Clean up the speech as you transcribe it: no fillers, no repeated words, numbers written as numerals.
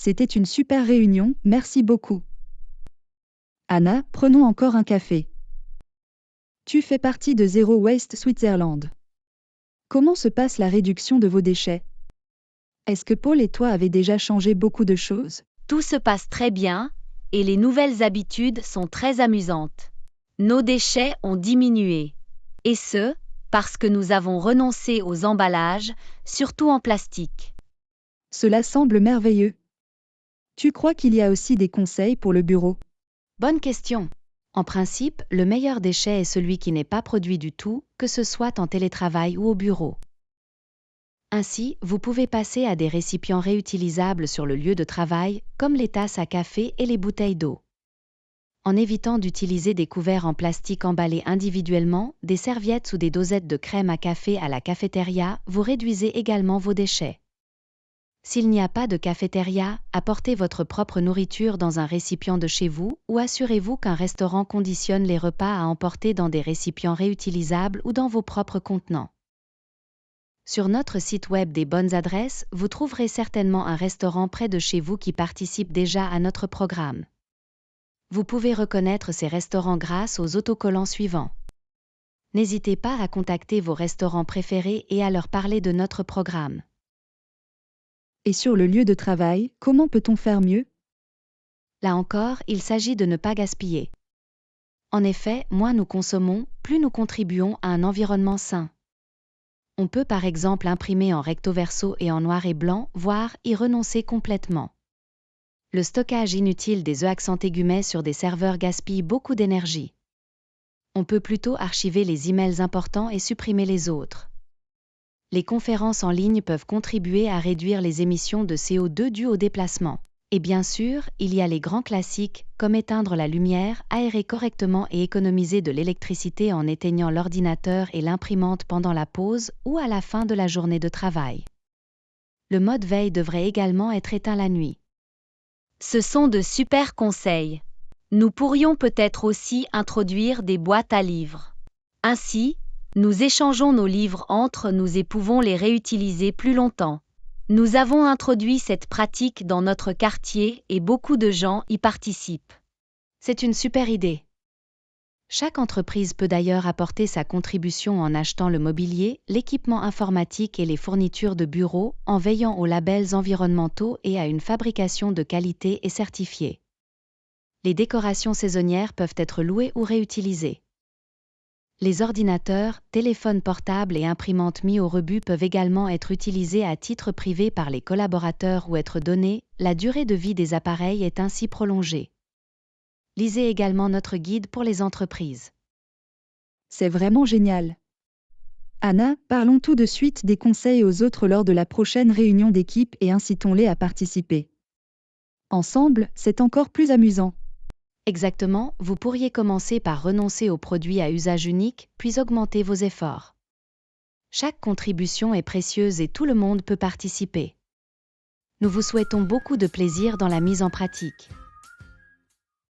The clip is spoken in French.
C'était une super réunion, merci beaucoup. Anna, prenons encore un café. Tu fais partie de Zero Waste Switzerland. Comment se passe la réduction de vos déchets? Est-ce que Paul et toi avez déjà changé beaucoup de choses? Tout se passe très bien, et les nouvelles habitudes sont très amusantes. Nos déchets ont diminué. Et ce, parce que nous avons renoncé aux emballages, surtout en plastique. Cela semble merveilleux. Tu crois qu'il y a aussi des conseils pour le bureau? Bonne question. En principe, le meilleur déchet est celui qui n'est pas produit du tout, que ce soit en télétravail ou au bureau. Ainsi, vous pouvez passer à des récipients réutilisables sur le lieu de travail, comme les tasses à café et les bouteilles d'eau. En évitant d'utiliser des couverts en plastique emballés individuellement, des serviettes ou des dosettes de crème à café à la cafétéria, vous réduisez également vos déchets. S'il n'y a pas de cafétéria, apportez votre propre nourriture dans un récipient de chez vous ou assurez-vous qu'un restaurant conditionne les repas à emporter dans des récipients réutilisables ou dans vos propres contenants. Sur notre site web des bonnes adresses, vous trouverez certainement un restaurant près de chez vous qui participe déjà à notre programme. Vous pouvez reconnaître ces restaurants grâce aux autocollants suivants. N'hésitez pas à contacter vos restaurants préférés et à leur parler de notre programme. Et sur le lieu de travail, comment peut-on faire mieux? Là encore, il s'agit de ne pas gaspiller. En effet, moins nous consommons, plus nous contribuons à un environnement sain. On peut par exemple imprimer en recto verso et en noir et blanc, voire y renoncer complètement. Le stockage inutile des *= sur des serveurs gaspille beaucoup d'énergie. On peut plutôt archiver les emails importants et supprimer les autres. Les conférences en ligne peuvent contribuer à réduire les émissions de CO2 dues au déplacement. Et bien sûr, il y a les grands classiques, comme éteindre la lumière, aérer correctement et économiser de l'électricité en éteignant l'ordinateur et l'imprimante pendant la pause ou à la fin de la journée de travail. Le mode veille devrait également être éteint la nuit. Ce sont de super conseils. Nous pourrions peut-être aussi introduire des boîtes à livres. Ainsi, nous échangeons nos livres entre nous et pouvons les réutiliser plus longtemps. Nous avons introduit cette pratique dans notre quartier et beaucoup de gens y participent. C'est une super idée. Chaque entreprise peut d'ailleurs apporter sa contribution en achetant le mobilier, l'équipement informatique et les fournitures de bureau, en veillant aux labels environnementaux et à une fabrication de qualité et certifiée. Les décorations saisonnières peuvent être louées ou réutilisées. Les ordinateurs, téléphones portables et imprimantes mis au rebut peuvent également être utilisés à titre privé par les collaborateurs ou être donnés, la durée de vie des appareils est ainsi prolongée. Lisez également notre guide pour les entreprises. C'est vraiment génial. Anna, parlons tout de suite des conseils aux autres lors de la prochaine réunion d'équipe et incitons-les à participer. Ensemble, c'est encore plus amusant. Exactement, vous pourriez commencer par renoncer aux produits à usage unique, puis augmenter vos efforts. Chaque contribution est précieuse et tout le monde peut participer. Nous vous souhaitons beaucoup de plaisir dans la mise en pratique.